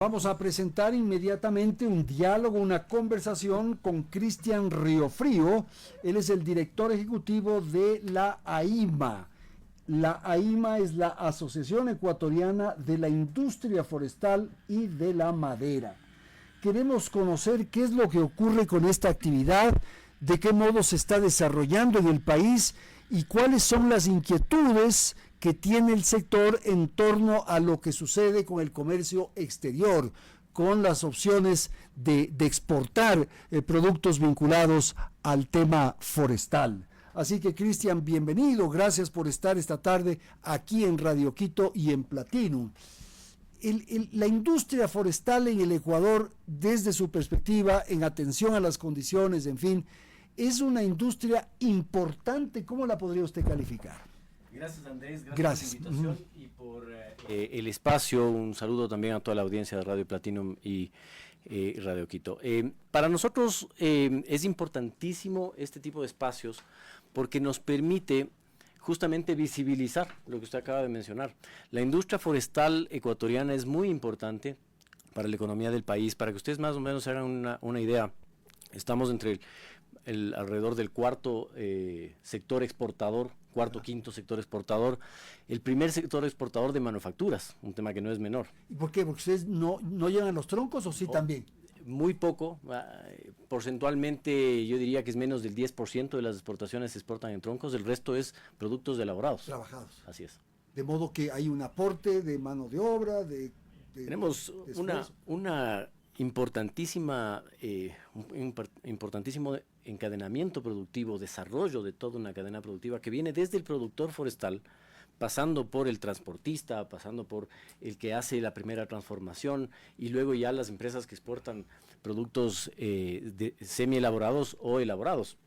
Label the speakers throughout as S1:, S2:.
S1: Vamos a presentar inmediatamente un diálogo, una conversación con Cristian Riofrío. Él es el director ejecutivo de la AIMA. La AIMA es la Asociación Ecuatoriana de la Industria Forestal y de la Madera. Queremos conocer qué es lo que ocurre con esta actividad, de qué modo se está desarrollando en el país y cuáles son las inquietudes que tiene el sector en torno a lo que sucede con el comercio exterior, con las opciones de exportar productos vinculados al tema forestal. Así que, Cristian, bienvenido, gracias por estar esta tarde aquí en Radio Quito y en Platinum. La industria forestal en el Ecuador, desde su perspectiva, en atención a las condiciones, en fin, es una industria importante. ¿Cómo la podría usted calificar?
S2: Gracias, Andrés, gracias por la invitación y por el espacio. Un saludo también a toda la audiencia de Radio Platinum y Radio Quito. Para nosotros es importantísimo este tipo de espacios porque nos permite justamente visibilizar lo que usted acaba de mencionar. La industria forestal ecuatoriana es muy importante para la economía del país. Para que ustedes más o menos se hagan una idea, estamos entre alrededor del cuarto sector exportador, quinto sector exportador, el primer sector exportador de manufacturas, un tema que no es menor.
S1: ¿Y por qué? ¿Porque ustedes no llegan los troncos o sí también?
S2: Muy poco, porcentualmente yo diría que es menos del 10% de las exportaciones se exportan en troncos, el resto es productos elaborados.
S1: Trabajados.
S2: Así es.
S1: De modo que hay un aporte de mano de obra,
S2: tenemos una importantísimo encadenamiento productivo, desarrollo de toda una cadena productiva que viene desde el productor forestal, pasando por el transportista, pasando por el que hace la primera transformación y luego ya las empresas que exportan productos semi-elaborados o elaborados.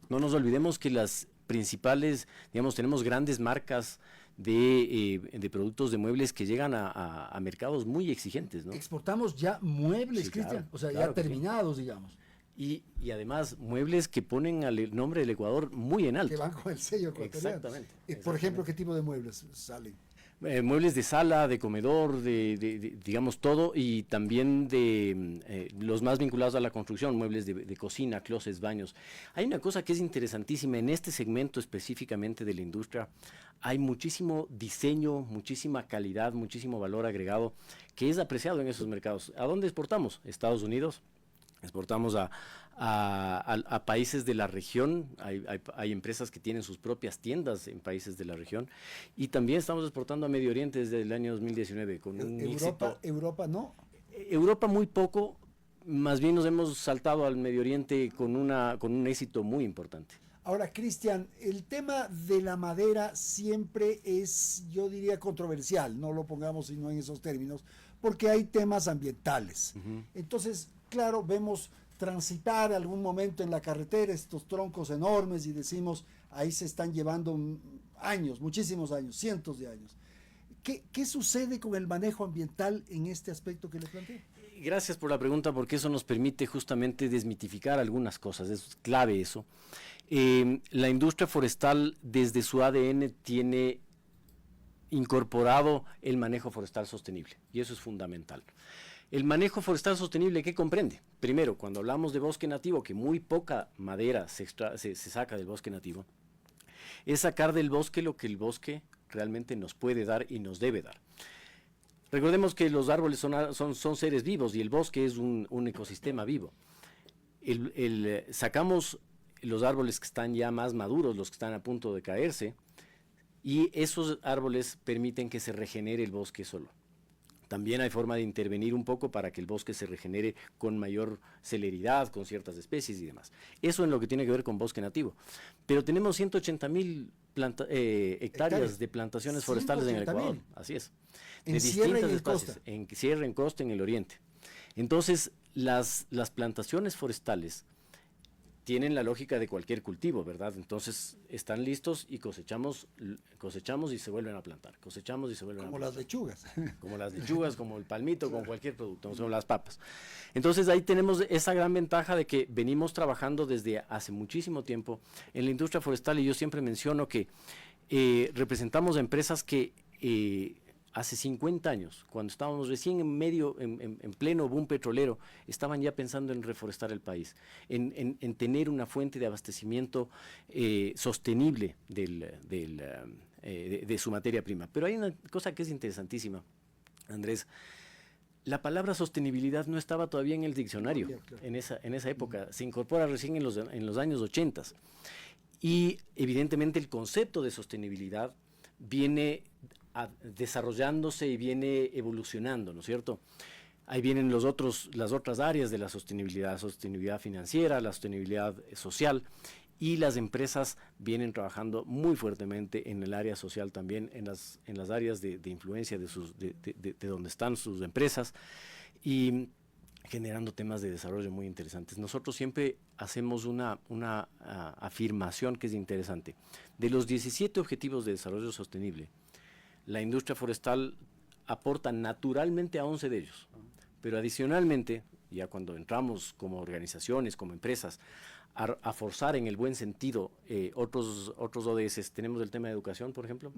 S2: No nos olvidemos que las principales, digamos, tenemos grandes marcas de productos de muebles que llegan a mercados muy exigentes, ¿no?
S1: Exportamos ya muebles, sí, Cristian, claro, o sea, claro, ya terminados, sí, digamos.
S2: Y además muebles que ponen el nombre del Ecuador muy en alto.
S1: Que van con el sello ecuatoriano.
S2: Exactamente.
S1: Por ejemplo, ¿qué tipo de muebles salen?
S2: Muebles de sala, de comedor, digamos todo, y también de los más vinculados a la construcción, muebles de cocina, closets, baños. Hay una cosa que es interesantísima en este segmento específicamente de la industria. Hay muchísimo diseño, muchísima calidad, muchísimo valor agregado que es apreciado en esos mercados. ¿A dónde exportamos? Estados Unidos. Exportamos a países de la región, hay empresas que tienen sus propias tiendas en países de la región y también estamos exportando a Medio Oriente desde el año 2019 con un éxito.
S1: ¿Europa no?
S2: Europa muy poco, más bien nos hemos saltado al Medio Oriente con un éxito muy importante.
S1: Ahora, Cristian, el tema de la madera siempre es, yo diría, controversial, no lo pongamos sino en esos términos, porque hay temas ambientales. Entonces, claro, vemos transitar algún momento en la carretera estos troncos enormes y decimos, ahí se están llevando años, muchísimos años, cientos de años. ¿Qué sucede con el manejo ambiental en este aspecto que le planteé?
S2: Gracias por la pregunta, porque eso nos permite justamente desmitificar algunas cosas, es clave eso. La industria forestal desde su ADN tiene incorporado el manejo forestal sostenible y eso es fundamental. El manejo forestal sostenible, ¿qué comprende? Primero, cuando hablamos de bosque nativo, que muy poca madera se saca del bosque nativo, es sacar del bosque lo que el bosque realmente nos puede dar y nos debe dar. Recordemos que los árboles son seres vivos y el bosque es un ecosistema vivo. Sacamos los árboles que están ya más maduros, los que están a punto de caerse, y esos árboles permiten que se regenere el bosque solo. También hay forma de intervenir un poco para que el bosque se regenere con mayor celeridad, con ciertas especies y demás. Eso en lo que tiene que ver con bosque nativo. Pero tenemos 180,000 hectáreas de plantaciones forestales en el Ecuador. Así es.
S1: En sierra y en costa.
S2: En sierra, en costa, en el oriente. Entonces, las plantaciones forestales tienen la lógica de cualquier cultivo, ¿verdad? Entonces están listos y cosechamos y se vuelven a plantar, cosechamos y se vuelven a plantar.
S1: Como las lechugas.
S2: Como las lechugas, como el palmito, con cualquier producto, como las papas. Entonces ahí tenemos esa gran ventaja de que venimos trabajando desde hace muchísimo tiempo en la industria forestal y yo siempre menciono que representamos a empresas que hace 50 años, cuando estábamos recién en pleno boom petrolero, estaban ya pensando en reforestar el país, en tener una fuente de abastecimiento sostenible de su materia prima. Pero hay una cosa que es interesantísima, Andrés. La palabra sostenibilidad no estaba todavía en el diccionario en esa época, se incorpora recién en los años 80. Y evidentemente el concepto de sostenibilidad viene desarrollándose y viene evolucionando, ¿no es cierto? Ahí vienen las otras áreas de la sostenibilidad financiera, la sostenibilidad social, y las empresas vienen trabajando muy fuertemente en el área social también, en las áreas de influencia de donde están sus empresas, y generando temas de desarrollo muy interesantes. Nosotros siempre hacemos una afirmación que es interesante. De los 17 Objetivos de Desarrollo Sostenible, la industria forestal aporta naturalmente a 11 de ellos, pero adicionalmente, ya cuando entramos como organizaciones, como empresas, a forzar en el buen sentido otros ODS, tenemos el tema de educación, por ejemplo,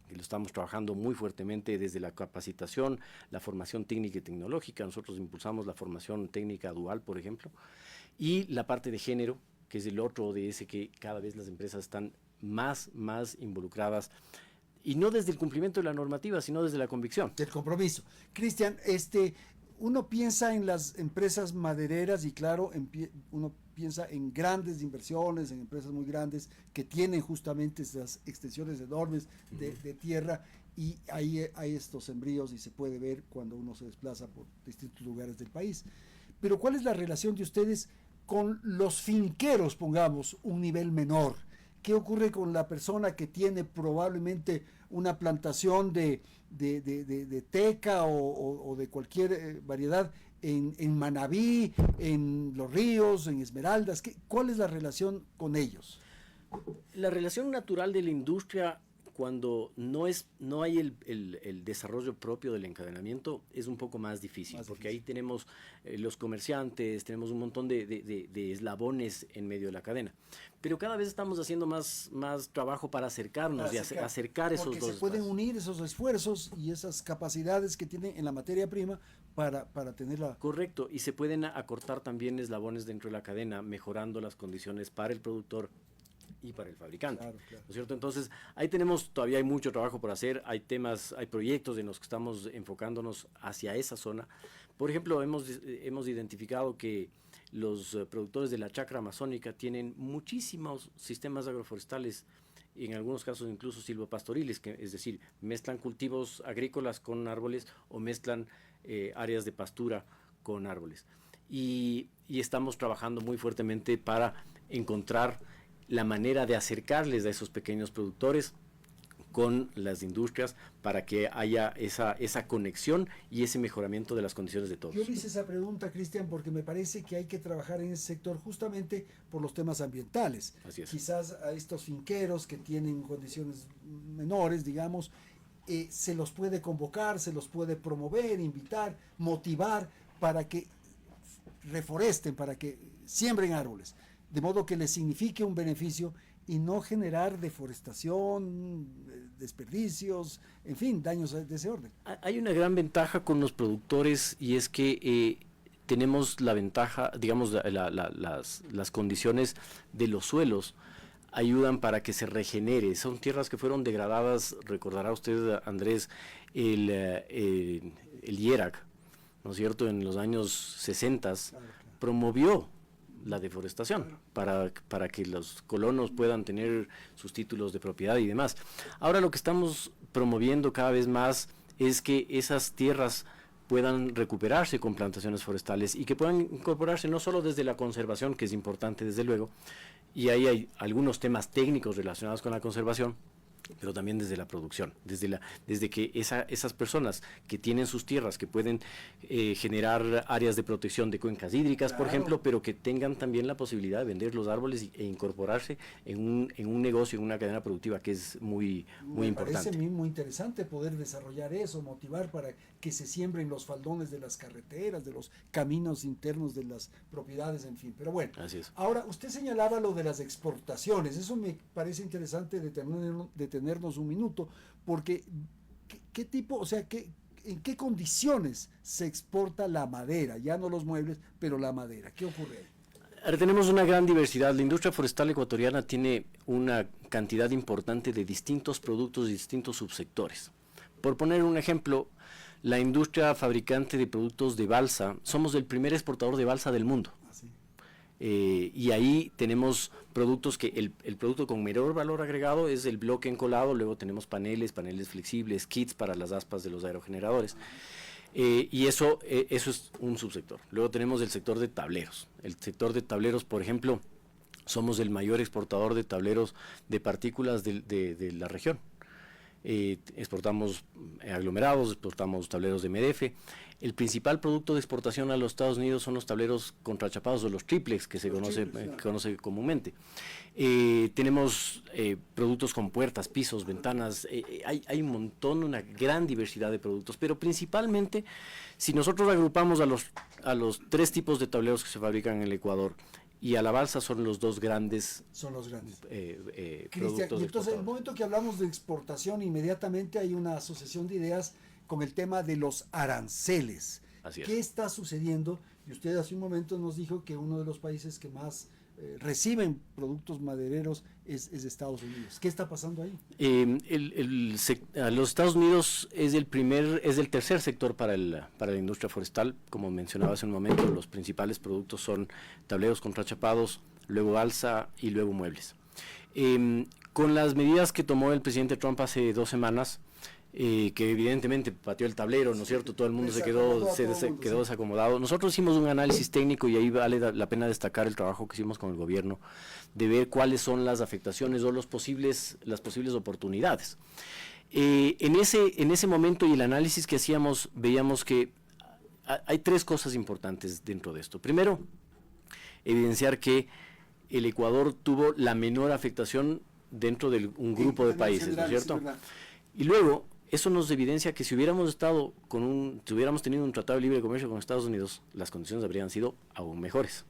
S2: que lo estamos trabajando muy fuertemente desde la capacitación, la formación técnica y tecnológica. Nosotros impulsamos la formación técnica dual, por ejemplo, y la parte de género, que es el otro ODS que cada vez las empresas están más involucradas, y no desde el cumplimiento de la normativa, sino desde la convicción.
S1: Del compromiso. Cristian, uno piensa en las empresas madereras y claro, uno piensa en grandes inversiones, en empresas muy grandes que tienen justamente esas extensiones enormes de tierra, y ahí hay estos sembríos y se puede ver cuando uno se desplaza por distintos lugares del país. Pero ¿cuál es la relación de ustedes con los finqueros, pongamos, un nivel menor? ¿Qué ocurre con la persona que tiene probablemente una plantación de teca o de cualquier variedad en Manabí, en Los Ríos, en Esmeraldas? ¿Cuál es la relación con ellos?
S2: La relación natural de la industria, cuando no hay el desarrollo propio del encadenamiento, es un poco más difícil, porque ahí tenemos los comerciantes, tenemos un montón de eslabones en medio de la cadena. Pero cada vez estamos haciendo más trabajo para acercarnos y acercar esos dos
S1: espacios. Porque se pueden unir esos esfuerzos y esas capacidades que tienen en la materia prima para tenerla.
S2: Correcto, y se pueden acortar también eslabones dentro de la cadena, mejorando las condiciones para el productor y para el fabricante, claro. ¿No es cierto? Entonces, ahí todavía hay mucho trabajo por hacer, hay proyectos en los que estamos enfocándonos hacia esa zona. Por ejemplo, hemos identificado que los productores de la chacra amazónica tienen muchísimos sistemas agroforestales, en algunos casos incluso silvopastoriles, es decir, mezclan cultivos agrícolas con árboles o mezclan áreas de pastura con árboles. Y estamos trabajando muy fuertemente para encontrar la manera de acercarles a esos pequeños productores con las industrias para que haya esa conexión y ese mejoramiento de las condiciones de todos.
S1: Yo le hice esa pregunta, Cristian, porque me parece que hay que trabajar en ese sector justamente por los temas ambientales.
S2: Así es.
S1: Quizás a estos finqueros que tienen condiciones menores, digamos, se los puede convocar, se los puede promover, invitar, motivar para que reforesten, para que siembren árboles, de modo que les signifique un beneficio y no generar deforestación, desperdicios, en fin, daños de ese orden.
S2: Hay una gran ventaja con los productores, y es que tenemos la ventaja, digamos, las condiciones de los suelos ayudan para que se regenere. Son tierras que fueron degradadas, recordará usted, Andrés, el IERAC, ¿no es cierto?, en los años 60 promovió la deforestación para que los colonos puedan tener sus títulos de propiedad y demás. Ahora lo que estamos promoviendo cada vez más es que esas tierras puedan recuperarse con plantaciones forestales y que puedan incorporarse no solo desde la conservación, que es importante desde luego, y ahí hay algunos temas técnicos relacionados con la conservación, pero también desde la producción, desde que esas personas que tienen sus tierras, que pueden generar áreas de protección de cuencas hídricas, claro, por ejemplo, pero que tengan también la posibilidad de vender los árboles e incorporarse en un negocio, en una cadena productiva que es muy importante.
S1: Me parece a mí muy interesante poder desarrollar eso, motivar para que se siembren los faldones de las carreteras, de los caminos internos de las propiedades, en fin. Pero bueno,
S2: así es.
S1: Ahora usted señalaba lo de las exportaciones, eso me parece interesante detenernos un minuto, porque ¿qué tipo, o sea, en qué condiciones se exporta la madera? Ya no los muebles, pero la madera. ¿Qué ocurre ahí?
S2: Ahora tenemos una gran diversidad. La industria forestal ecuatoriana tiene una cantidad importante de distintos productos y distintos subsectores. Por poner un ejemplo, la industria fabricante de productos de balsa, somos el primer exportador de balsa del mundo. Y ahí tenemos productos que el producto con menor valor agregado es el bloque encolado, luego tenemos paneles flexibles, kits para las aspas de los aerogeneradores. Y eso es un subsector. Luego tenemos el sector de tableros. El sector de tableros, por ejemplo, somos el mayor exportador de tableros de partículas de la región. Exportamos aglomerados, exportamos tableros de MDF. El principal producto de exportación a los Estados Unidos son los tableros contrachapados o los triplex, que se conoce comúnmente. Tenemos productos con puertas, pisos, ventanas. Hay un montón, una gran diversidad de productos, pero principalmente, si nosotros agrupamos a los 3 tipos de tableros que se fabrican en el Ecuador, y a la balsa son los 2 grandes.
S1: Son los grandes.
S2: Cristian,
S1: y entonces, en el momento que hablamos de exportación, inmediatamente hay una asociación de ideas con el tema de los aranceles.
S2: Así es.
S1: ¿Qué está sucediendo? Y usted hace un momento nos dijo que uno de los países que más reciben productos madereros es Estados Unidos. ¿Qué está pasando ahí?
S2: Los Estados Unidos es el tercer sector para la industria forestal. Como mencionaba hace un momento, los principales productos son tableros contrachapados, luego balsa y luego muebles. Con las medidas que tomó el presidente Trump hace 2 semanas, que evidentemente pateó el tablero, ¿no es cierto? Todo el mundo se quedó desacomodado. Nosotros hicimos un análisis técnico y ahí vale la pena destacar el trabajo que hicimos con el gobierno de ver cuáles son las afectaciones o las posibles oportunidades. En ese momento y el análisis que hacíamos, veíamos que hay 3 cosas importantes dentro de esto. Primero, evidenciar que el Ecuador tuvo la menor afectación dentro de un grupo de países, ¿no es cierto? Y luego, eso nos evidencia que si hubiéramos tenido un tratado de libre comercio con Estados Unidos, las condiciones habrían sido aún mejores.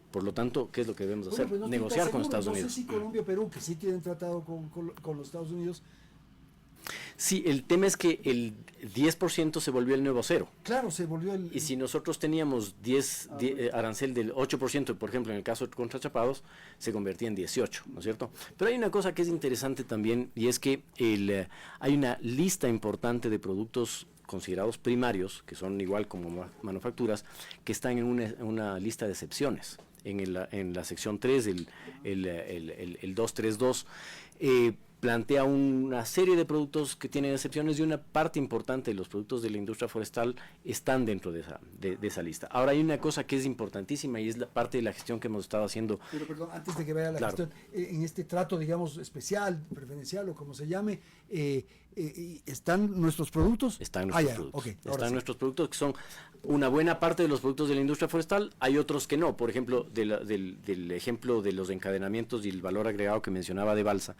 S2: Por lo tanto, ¿qué es lo que debemos hacer?
S1: Pues
S2: negociar con Estados Unidos.
S1: No sé si Colombia o Perú, que sí tienen tratado con los Estados Unidos.
S2: Sí, el tema es que el 10% se volvió el nuevo cero.
S1: Claro, se volvió el...
S2: Y si nosotros teníamos arancel del 8%, por ejemplo, en el caso de contrachapados, se convertía en 18%, ¿no es cierto? Pero hay una cosa que es interesante también, y es que hay una lista importante de productos considerados primarios, que son igual como manufacturas, que están en una lista de excepciones. En la sección 3, el 232, plantea una serie de productos que tienen excepciones y una parte importante de los productos de la industria forestal están dentro de esa lista. Ahora hay una cosa que es importantísima y es la parte de la gestión que hemos estado haciendo.
S1: Pero perdón, antes de que vaya a la gestión, en este trato, digamos, especial, preferencial o como se llame, ¿están nuestros productos?
S2: Están nuestros productos.
S1: Okay,
S2: están nuestros productos, que son una buena parte de los productos de la industria forestal. Hay otros que no. Por ejemplo, del ejemplo de los encadenamientos y el valor agregado que mencionaba de balsa.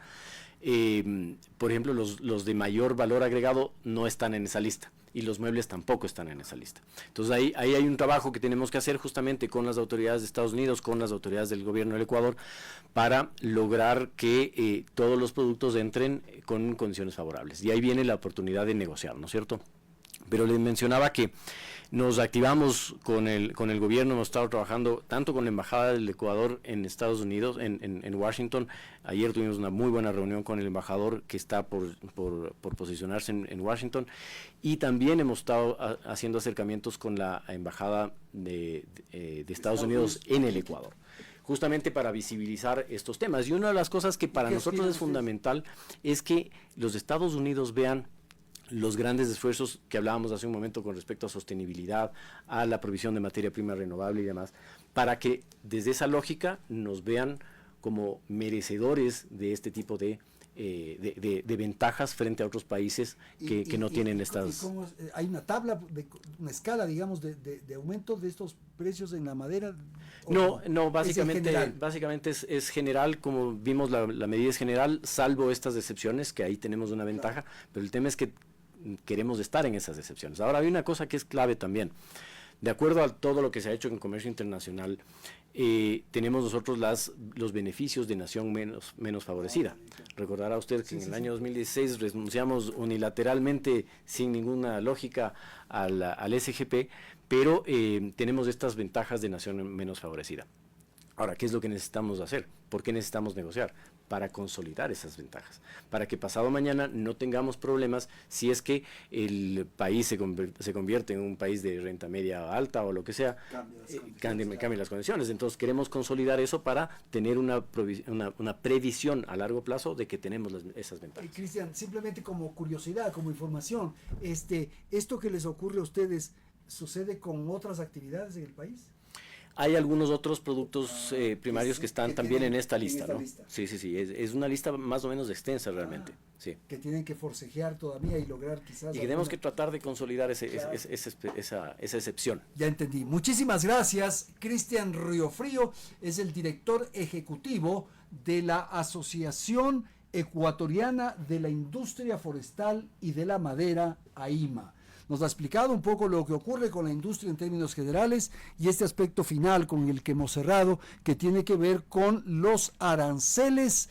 S2: Por ejemplo, los de mayor valor agregado no están en esa lista y los muebles tampoco están en esa lista. Entonces ahí hay un trabajo que tenemos que hacer justamente con las autoridades de Estados Unidos, con las autoridades del gobierno del Ecuador, para lograr que todos los productos entren con condiciones favorables. Y ahí viene la oportunidad de negociar, ¿no es cierto? Pero les mencionaba que nos activamos con el gobierno, hemos estado trabajando tanto con la Embajada del Ecuador en Estados Unidos, en Washington. Ayer tuvimos una muy buena reunión con el embajador que está por posicionarse en Washington, y también hemos estado haciendo acercamientos con la Embajada de Estados Unidos en el Ecuador, justamente para visibilizar estos temas. Y una de las cosas que para nosotros es fundamental es que los Estados Unidos vean los grandes esfuerzos que hablábamos hace un momento con respecto a sostenibilidad, a la provisión de materia prima renovable y demás, para que desde esa lógica nos vean como merecedores de este tipo de ventajas frente a otros países que no tienen estas...
S1: ¿Hay una tabla, una escala, digamos, de aumento de estos precios en la madera?
S2: No, básicamente es general, como vimos la medida es general, salvo estas excepciones, que ahí tenemos una ventaja, pero el tema es que queremos estar en esas excepciones. Ahora hay una cosa que es clave también. de acuerdo a todo lo que se ha hecho en comercio internacional, tenemos nosotros los beneficios de nación menos favorecida. Recordará usted que en el año 2016 renunciamos unilateralmente, sin ninguna lógica, al SGP, pero tenemos estas ventajas de nación menos favorecida. Ahora, ¿qué es lo que necesitamos hacer? ¿Por qué necesitamos negociar? Para consolidar esas ventajas, para que pasado mañana no tengamos problemas si es que el país se convierte en un país de renta media alta o lo que sea, cambie las condiciones. Entonces queremos consolidar eso para tener una previsión a largo plazo de que tenemos esas ventajas.
S1: Cristian, simplemente como curiosidad, como información, ¿esto que les ocurre a ustedes sucede con otras actividades en el país?
S2: Hay algunos otros productos primarios que están también en esta lista, ¿no? Sí, es una lista más o menos extensa realmente, sí.
S1: Que tienen que forcejear todavía y lograr quizás...
S2: Y que tenemos que tratar de consolidar esa excepción.
S1: Ya entendí. Muchísimas gracias. Cristian Riofrío es el director ejecutivo de la Asociación Ecuatoriana de la Industria Forestal y de la Madera, AIMA. Nos ha explicado un poco lo que ocurre con la industria en términos generales y este aspecto final con el que hemos cerrado, que tiene que ver con los aranceles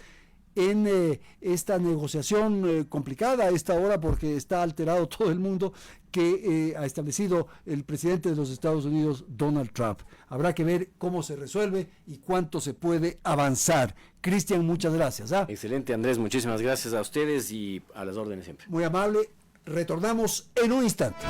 S1: en esta negociación complicada a esta hora, porque está alterado todo el mundo, que ha establecido el presidente de los Estados Unidos, Donald Trump. Habrá que ver cómo se resuelve y cuánto se puede avanzar. Cristian, muchas gracias.
S2: Excelente, Andrés, muchísimas gracias a ustedes y a las órdenes siempre.
S1: Muy amable. Retornamos en un instante.